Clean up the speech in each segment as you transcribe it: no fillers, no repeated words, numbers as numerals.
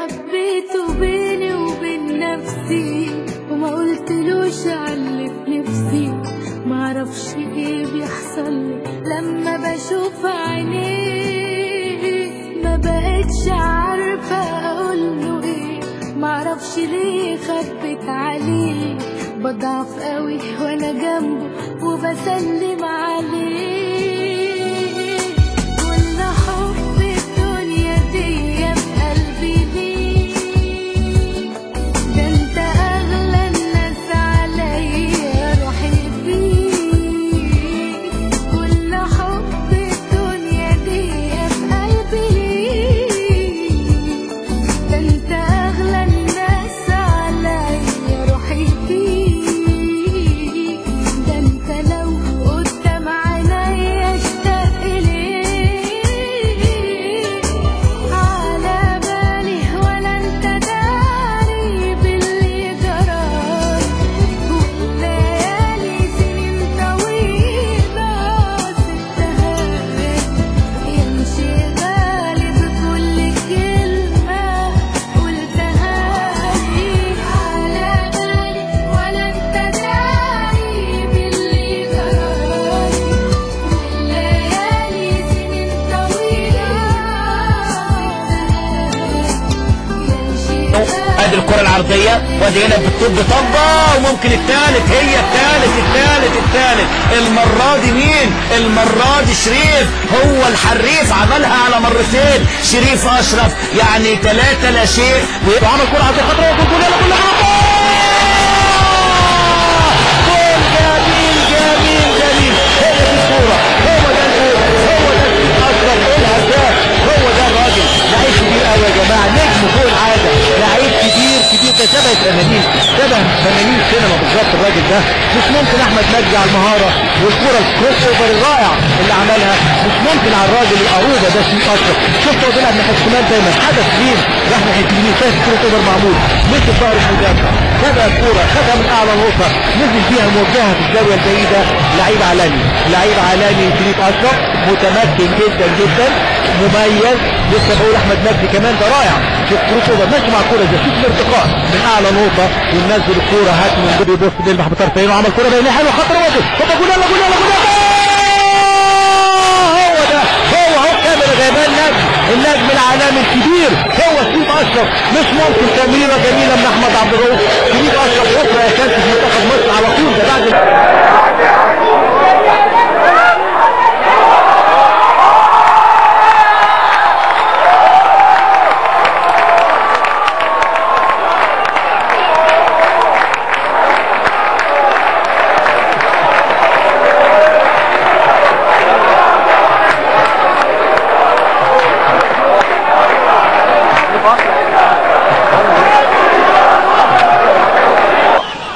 خبيته بيني وبين نفسي وما قلتلوش علي في نفسي. معرفش ايه بيحصل لي لما بشوف عينيه، ما بقتش عارفة اقوله ايه. معرفش ليه خبيت عليه، بضعف قوي وانا جنبه وبسلم عليه. كل حب الدنيا دي بقلبي ليه، ده انت اغلى الناس عليا روحي فيك. كل حب الدنيا دي بقلبي ليه، ده انت اغلى الناس عليا روحي فيك. ده انت لو قدام عينيا اشتاق اليك، على بالي ولا انت داري باللي جرالي. والليالي سنين طويلة سبتها يمشي غالي بكل كلمة قلتها لي. على بالي ولا انت داري باللي جرالي. والليالي سنين طويلة يمشي ادي الكرة العرضية وادي هنا بتطب طبة وممكن الثالث. هي الثالث. المرة دي مين؟ المرة دي شريف، هو الحريف، عملها على مرتين. شريف اشرف يعني 3 لا شيء. وعمل كرة عرضية خطرة وجول. يلا كل جول جميل. هي دي الكورة، هو ده اشرف الهداف، هو ده الراجل. لعيب كبير قوي يا جماعة، نجم فوق العادة، لعيب كبير ده شبه فنانين سينما بالظبط. الراجل ده مش ممكن. احمد مجدي على المهارة والكرة الكروس اوفر الرائع اللي عملها، مش ممكن على الراجل القروبة ده شريف اشرف. شفت هو بيلعب ناحية الشمال دايما، حدث مين راح ناحية اليمين، شايف الكروس اوفر معمول، مسك ظهر المدافع، خدها الكورة، خدها من اعلى نقطة، نزل بيها موجهة في الزاوية البعيدة. لعيب عالمي شريف اشرف، متمكن جدا مميز. لسه بقول احمد مجدي كمان ده رائع. شوف كروس اوفر ماشي مع الكورة، شوف الارتقاء من اعلى نقطة ومنزل الكورة هات من بيبص بيلمح بطرفين وعمل كورة بينيه حلوة خطر وجه. هوبا جول. يلا جول. هو كاميرا جايبان النجم العالمي الكبير هو شريف اشرف. مش ممكن تمريرة جميلة من احمد عبد الرؤوف. شريف اشرف يطلع يكنس في منتخب مصر على طول. ده بعد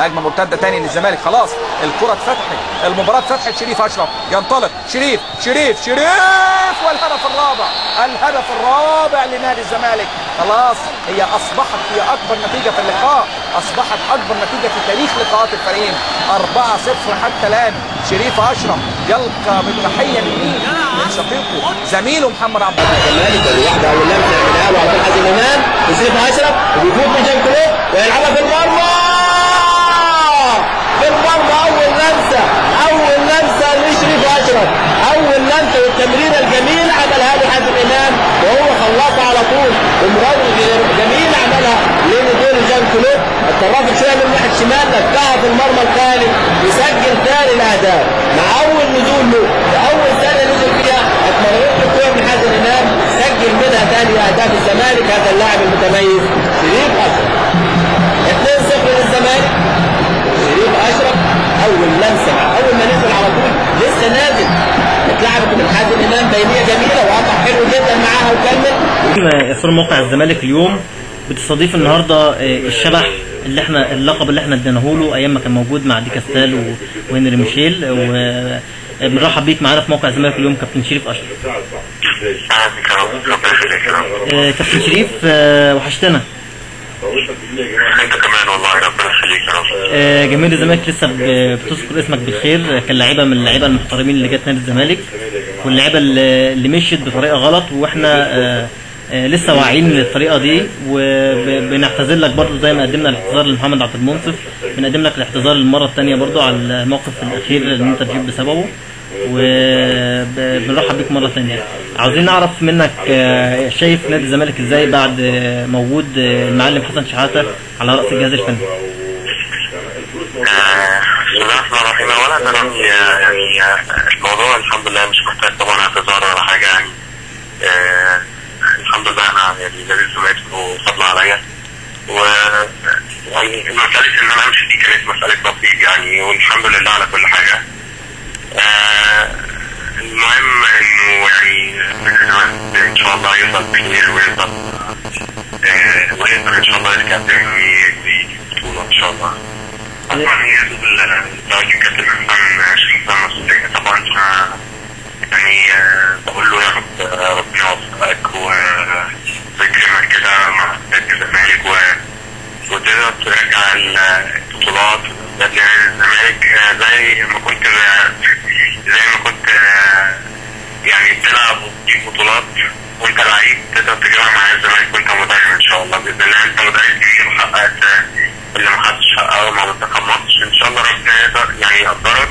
هجمه مرتده تاني للزمالك. خلاص الكره اتفتحت، المباراه اتفتحت. شريف اشرف ينطلق، شريف والهدف الرابع لنادي الزمالك. خلاص هي اصبحت هي اكبر نتيجه في اللقاء، اصبحت اكبر نتيجه في تاريخ لقاءات الفريقين. 4-0 حتى الان. شريف اشرف يلقى بالتحيه من شقيقه زميله محمد عبد الله. الزمالك الواحده اول لمسه يعملها له على حازم امام وشريف اشرف وبيفوت من جنب كلوب ويلعبها في المرمى. اول لمسه لشريف اشرف، اول لمسه والتمريره الجميله عملها له حازم امام وهو خلصها على طول. ومراوغ جميل عملها لنزول جان كلوب، اتطرفت شويه من ناحيه الشمال لفها في المرمى الخالي وسجل ثاني الاهداف مع اول نزول له. اول ثانيه نزل فيها اتمررت الكوره من حازم امام، سجل منها ثاني اهداف الزمالك هذا اللاعب المتميز شريف اشرف. 2-0 للزمالك. شريف اشرف اول لمسه اول ما نزل على طول لسه نازل اتلعبت من حازم امام بينيه جميله وقطع حلو جدا معاها وكمل. اخبار موقع الزمالك اليوم بتستضيف النهارده الشبح اللقب اللي احنا اديناه له ايام ما كان موجود مع دي كاستال وهنري ميشيل. وبنرحب بيك معانا في موقع الزمالك اليوم كابتن شريف اشرف. كابتن شريف وحشتنا. انت كمان والله ربنا يخليك يا رب. جماهير الزمالك لسه بتذكر اسمك بالخير، كان لعيبه من اللعيبه المحترمين اللي جت نادي الزمالك، واللعيبه اللي مشيت بطريقه غلط، واحنا لسه واعيين للطريقه دي، وبنعتذر لك برضو زي ما قدمنا الاعتذار لمحمد عبد المنصف، بنقدم لك الاعتذار المره الثانيه برضو على الموقف الاخير اللي انت جيت بسببه، وبنرحب بيك مره ثانيه. عاوزين نعرف منك شايف نادي الزمالك ازاي بعد موجود المعلم حسن شحاته على راس الجهاز الفني؟ بسم الله الرحمن الرحيم. اولا انا يعني الموضوع الحمد لله مش محتاج طبعا اعتذار ولا حاجه، يعني الحمد لله انا يعني نادي الزمالك له فضل عليا، و يعني مساله ان انا امشي دي كانت مساله نصيب يعني، والحمد لله على كل حاجه. المهم انه يعني ان شاء الله يفضل بخير ويقدر ان شاء الله يرجع تاني بطوله ان شاء الله. طبعا هي الراجل كابتن حسن مسؤولية طبعا، يعني بقول له يا رب ربنا يوفقك ويكرمك كده مع نادي الزمالك وتقدر ترجع البطولات نادي الزمالك زي ما كنت يعني بتلعب وتجيب بطولات وانت لعيب، تقدر تجيبها مع الزمالك وانت مدرب ان شاء الله باذن الله. انت مدرب كبير وحققت اللي ما حدش حققه مع منتخب مصر، ان شاء الله ربنا يقدر يعني يقدرك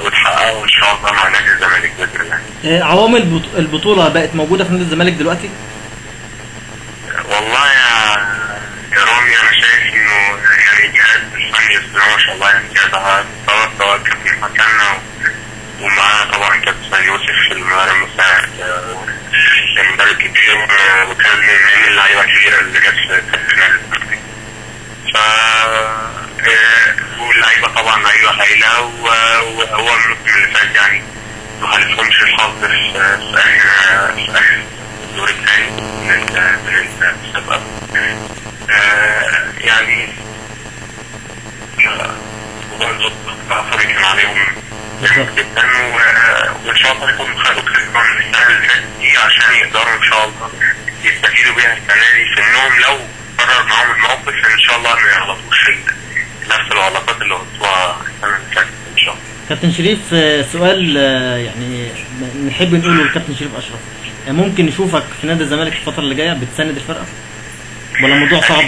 وتحققه ان شاء الله مع نادي الزمالك باذن الله. عوامل البطوله بقت موجوده في نادي الزمالك دلوقتي؟ والله يا رامي انا شايف انه يعني الجهاز الفني ما شاء الله يعني جهاز سواء كابتن حسن ومعاه طبعا كابتن يوسف المدرب المساعد، كان مدرب كبير وكان من اللعيبه الكبيره اللي جت في نادي الزمالك. واللعيبه طبعا لعيبه هايله، وهو الموسم اللي فات يعني ما حالفهمش الحظ في اخر الدور الثاني من المسابقه. يعني وبرضه التأثير كان عليهم جامد جدا، وان شاء الله يكون خدوا كلمه من السنه اللي فاتت دي عشان يقدروا ان شاء الله يستفيدوا بيها السنه دي، في انهم لو قرر معاهم الموقف ان شاء الله ما يغلطوش نفس الغلطات اللي غلطوها السنه اللي فاتت ان شاء الله. كابتن شريف، سؤال يعني نحب نقوله للكابتن شريف اشرف، ممكن نشوفك في نادي الزمالك الفتره اللي جايه بتساند الفرقه ولا الموضوع صعب؟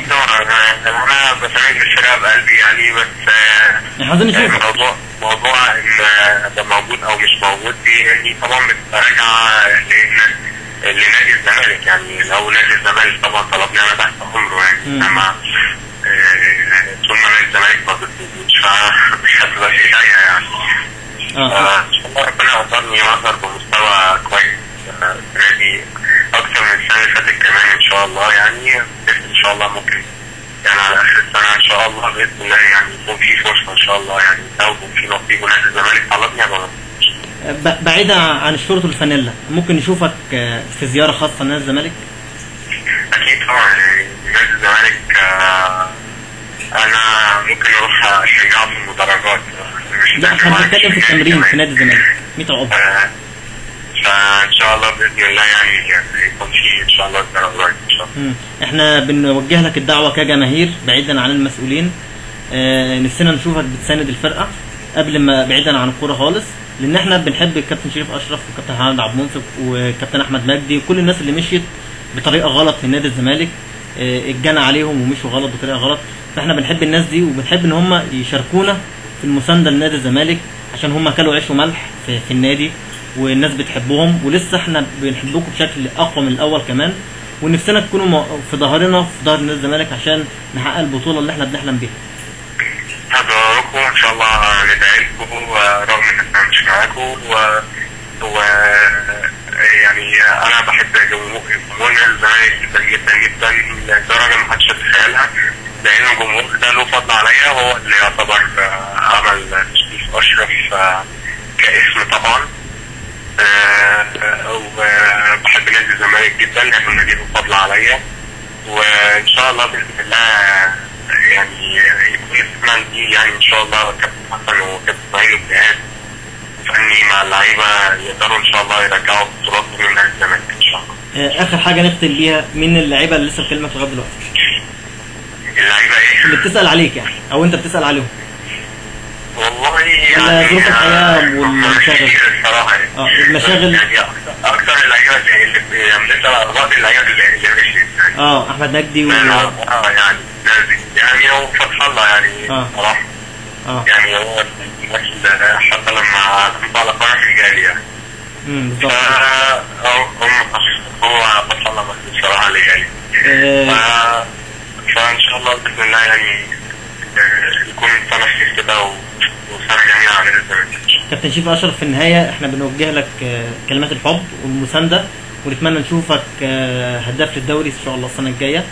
انا بساند الفرقه بقلبي يعني، بس عايزين نشوفك. موضوع ان ده موجود او مش موجود دي يعني طبعا بتبقى راجعه لنادي الزمالك، يعني لو نادي الزمالك طبعا طلبني انا تحت امره يعني، انما طول ما نادي الزمالك ما بتوجدش فمش هتبقى في حاجه يعني. ان شاء الله ربنا يقدرني واظهر بمستوى كويس السنه دي اكتر من السنه اللي فاتت كمان ان شاء الله، يعني ان شاء الله ممكن يعني على اخر السنه ان شاء الله باذن الله يعني يكون في فرصه ان شاء الله، يعني لو في نصيب ونادي الزمالك طلبني انا. بعيدا عن الشرطه الفانيلا، ممكن نشوفك في زياره خاصه لنادي الزمالك؟ اكيد طبعا، نادي الزمالك انا ممكن اروح اشجعه في المدرجات. لا احنا بنتكلم في التمرين في نادي الزمالك 100 عضو. فان شاء الله باذن الله يعني يكون في ان شاء الله قريب ان شاء الله. احنا بنوجه لك الدعوه كجماهير بعيدا عن المسؤولين، نفسنا نشوفك بتساند الفرقه قبل ما بعيدا عن الكوره خالص، لان احنا بنحب الكابتن شريف اشرف وكابتن محمد عبد المنصف وكابتن احمد مجدي وكل الناس اللي مشيت بطريقه غلط في نادي الزمالك، اتجنى عليهم ومشوا غلط بطريقه غلط، فاحنا بنحب الناس دي وبنحب ان هم يشاركونا في المسانده لنادي الزمالك، عشان هم كلوا عيش وملح في النادي والناس بتحبهم، ولسه احنا بنحبكم بشكل اقوى من الاول كمان، ونفسنا تكونوا في ظهرنا في ظهر نادي الزمالك عشان نحقق البطوله اللي احنا بنحلم بيها. هدعوكم ان شاء الله، ندعي لكم رغم ان احنا مش معاكم، يعني انا بحب جمهور نادي الزمالك جدا جدا جدا لدرجه ما حدش يتخيلها، لان الجمهور ده له فضل عليا، وهو اللي يعتبر عمل شريف اشرف كاسم طبعا. وبحب نادي الزمالك جدا لانه النادي له فضل عليا، وان شاء الله باذن الله يعني يكون السنه دي يعني ان شاء الله كابتن حسن وكابتن اسماعيل والجهاز فني مع اللعيبه يقدروا ان شاء الله يرجعوا بطولات من نادي الزمالك ان شاء الله. اخر حاجه نختم بيها، مين اللعيبه اللي لسه بكلمك لغايه دلوقتي؟ اللعيبه ايه؟ اللي بتسال عليك يعني او انت بتسال عليهم. والله يعني ظروف الحياه والمشاغل. الصراحه يعني. المشاغل يعني اكتر اللعيبه اللي يعني بعض اللعيبه اللي مشيت يعني. احمد نجدي يعني هو فتح الله يعني صراحه. يعني هو حتى لما طلع قرار رجالي يعني. بالظبط. هو فتح الله بصراحه رجالي. فان شاء الله باذن الله يعني يكون سنه خير كده وسنه جميله على الزمالك. كابتن شريف اشرف، في النهايه احنا بنوجه لك كلمات الحب والمسانده، ونتمنى نشوفك هداف للدوري ان شاء الله السنه الجايه،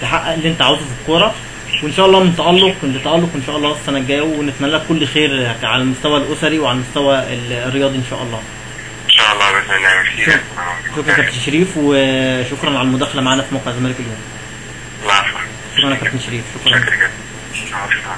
تحقق اللي انت عاوزه في الكوره، وان شاء الله من تالق لتالق ان شاء الله السنه الجايه، ونتمنى لك كل خير على المستوى الاسري وعلى المستوى الرياضي ان شاء الله. ان شاء الله باذن الله. شكرا كابتن شريف، وشكرا على المداخله معنا في موقع الزمالك اليوم. العفو. شكرا يا كابتن شريف. شكرا. شكرا.